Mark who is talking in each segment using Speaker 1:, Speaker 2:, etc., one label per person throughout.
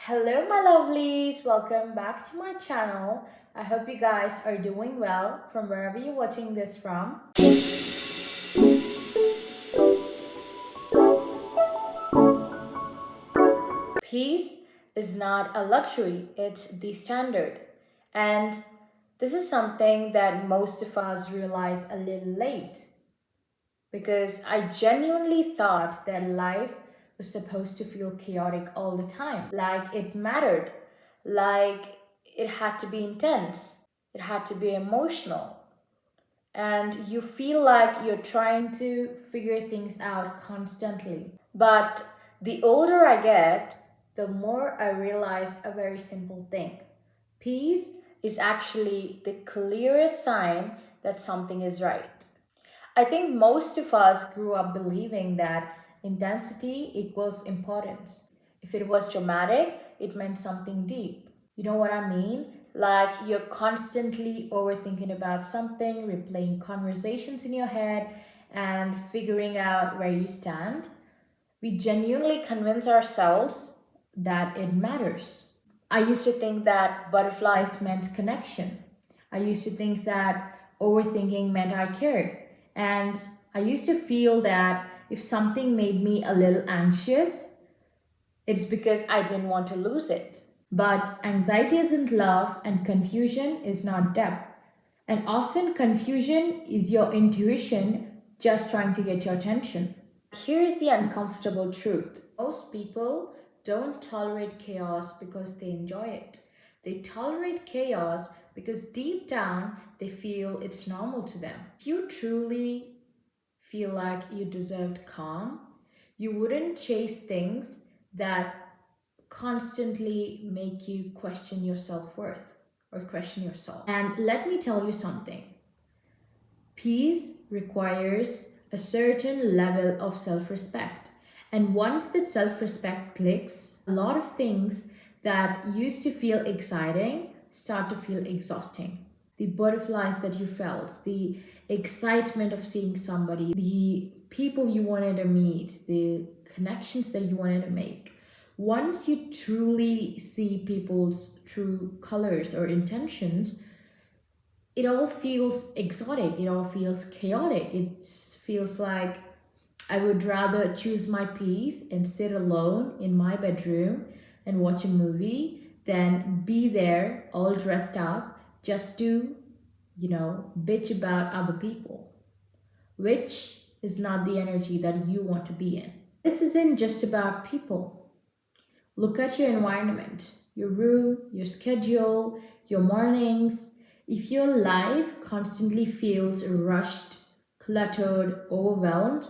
Speaker 1: Hello, my lovelies. Welcome back to my channel. I hope you guys are doing well from wherever you're watching this from. Peace is not a luxury, it's the standard. And this is something that most of us realize a little late because I genuinely thought that life was supposed to feel chaotic all the time, like it mattered, like it had to be intense, it had to be emotional, and you feel like you're trying to figure things out constantly. But the older I get, the more I realize a very simple thing. Peace is actually the clearest sign that something is right. I think most of us grew up believing that intensity equals importance. If it was dramatic, it meant something deep. You know what I mean? Like you're constantly overthinking about something, replaying conversations in your head, and figuring out where you stand. We genuinely convince ourselves that it matters. I used to think that butterflies meant connection. I used to think that overthinking meant I cared. And I used to feel that if something made me a little anxious, it's because I didn't want to lose it. But anxiety isn't love, and confusion is not depth. And often, confusion is your intuition just trying to get your attention. Here's the uncomfortable truth: most people don't tolerate chaos because they enjoy it. They tolerate chaos because deep down they feel it's normal to them. If you truly feel like you deserved calm, you wouldn't chase things that constantly make you question your self worth or question your soul. And let me tell you something: peace requires a certain level of self respect. And once that self respect clicks, a lot of things that used to feel exciting start to feel exhausting. The butterflies that you felt, the excitement of seeing somebody, the people you wanted to meet, the connections that you wanted to make. Once you truly see people's true colors or intentions, it all feels exotic, it all feels chaotic. It feels like I would rather choose my peace and sit alone in my bedroom and watch a movie than be there all dressed up just to, bitch about other people, which is not the energy that you want to be in. This isn't just about people. Look at your environment, your room, your schedule, your mornings. If your life constantly feels rushed, cluttered, overwhelmed,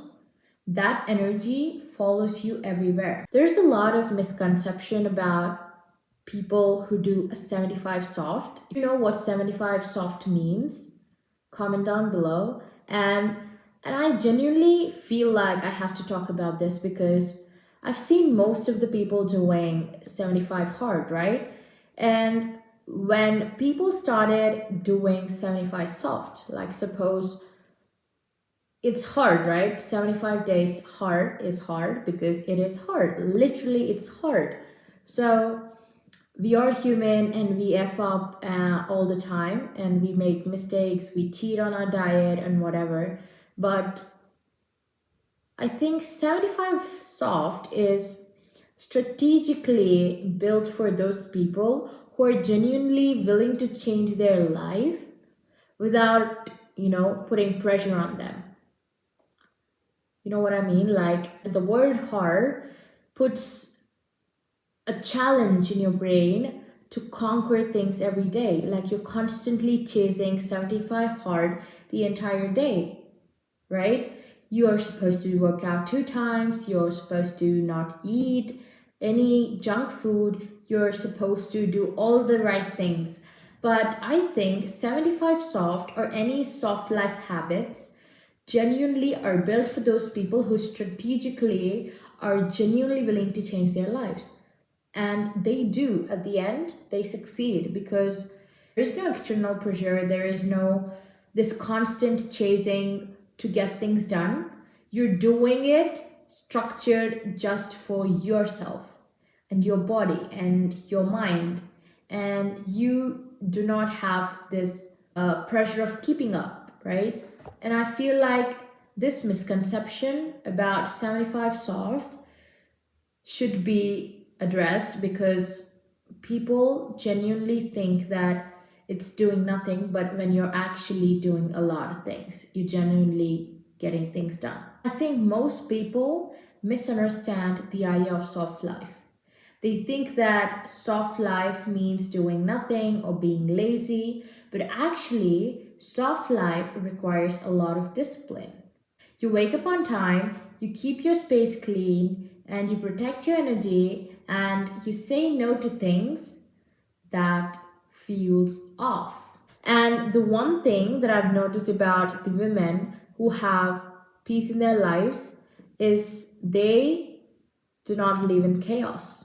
Speaker 1: that energy follows you everywhere. There's a lot of misconception about people who do a 75 soft. If you know what 75 soft means, comment down below. And I genuinely feel like I have to talk about this because I've seen most of the people doing 75 hard, right? And when people started doing 75 soft, like suppose it's hard, right? 75 days hard is hard because it is hard. Literally, it's hard. So we are human and we F up all the time and we make mistakes, we cheat on our diet and whatever. But I think 75 soft is strategically built for those people who are genuinely willing to change their life without, putting pressure on them. You know what I mean? Like the word hard puts a challenge in your brain to conquer things every day. Like you're constantly chasing 75 hard the entire day, right? You are supposed to work out 2 times, you're supposed to not eat any junk food, you're supposed to do all the right things. But I think 75 soft or any soft life habits genuinely are built for those people who strategically are genuinely willing to change their lives. And they do. At the end, they succeed because there's no external pressure, there is no this constant chasing to get things done. You're doing it structured just for yourself. and your body and your mind, and you do not have this pressure of keeping up, right? And I feel like this misconception about 75 soft should be addressed, because people genuinely think that it's doing nothing, but when you're actually doing a lot of things, you genuinely getting things done. I think most people misunderstand the idea of soft life. They think that soft life means doing nothing or being lazy, but actually, soft life requires a lot of discipline. You wake up on time, you keep your space clean, and you protect your energy, and you say no to things that feels off. And the one thing that I've noticed about the women who have peace in their lives is they do not live in chaos.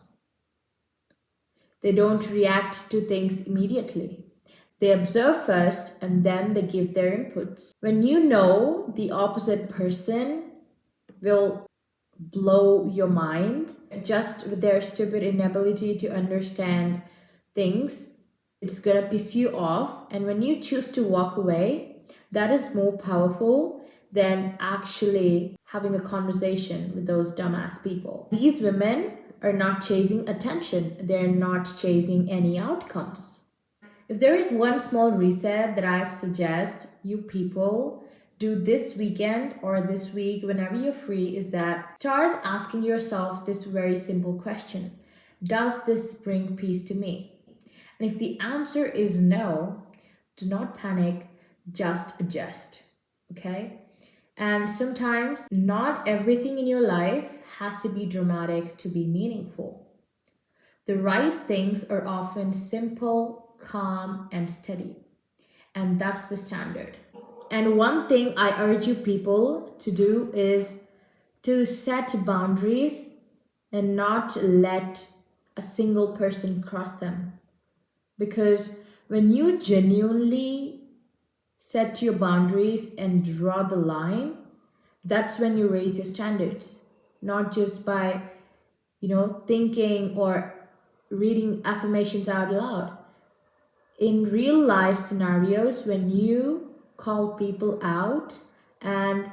Speaker 1: They don't react to things immediately. They observe first and then they give their inputs. When you know the opposite person will blow your mind just with their stupid inability to understand things, it's gonna piss you off. And when you choose to walk away, that is more powerful than actually having a conversation with those dumbass people. These women are not chasing attention, they're not chasing any outcomes. If there is one small reset that I suggest you people do this weekend or this week whenever you're free, is that start asking yourself this very simple question: does this bring peace to me? And if the answer is no, do not panic, just adjust. Okay? And sometimes not everything in your life has to be dramatic to be meaningful. The right things are often simple, calm, and steady. And that's the standard. And one thing I urge you people to do is to set boundaries and not let a single person cross them. Because when you genuinely set your boundaries and draw the line, that's when you raise your standards. Not just by, thinking or reading affirmations out loud. In real life scenarios, when you call people out and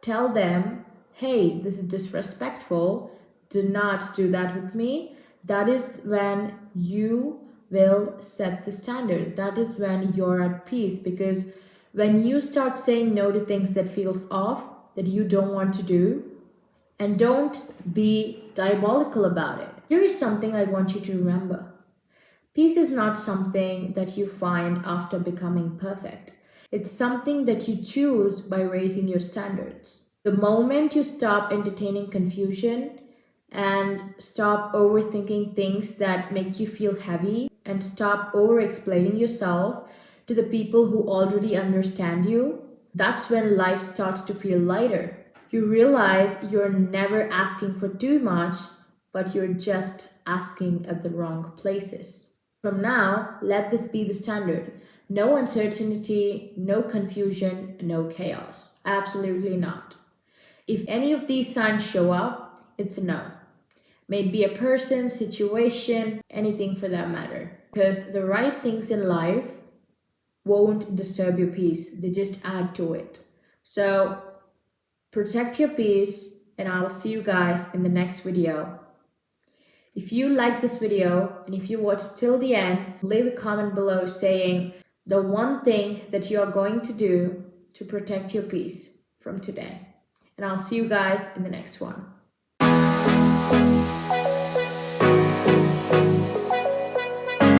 Speaker 1: tell them, hey, this is disrespectful, do not do that with me, that is when you will set the standard. That is when you're at peace, because when you start saying no to things that feels off, that you don't want to do, and don't be diabolical about it. Here is something I want you to remember. Peace is not something that you find after becoming perfect. It's something that you choose by raising your standards. The moment you stop entertaining confusion and stop overthinking things that make you feel heavy and stop over explaining yourself to the people who already understand you, that's when life starts to feel lighter. You realize you're never asking for too much, but you're just asking at the wrong places. From now, let this be the standard. No uncertainty, no confusion, no chaos. Absolutely not. If any of these signs show up, it's a no. May it be a person, situation, anything for that matter. Because the right things in life won't disturb your peace, they just add to it. So protect your peace, and I will see you guys in the next video. If you like this video and if you watched till the end, leave a comment below saying the one thing that you are going to do to protect your peace from today. And I'll see you guys in the next one.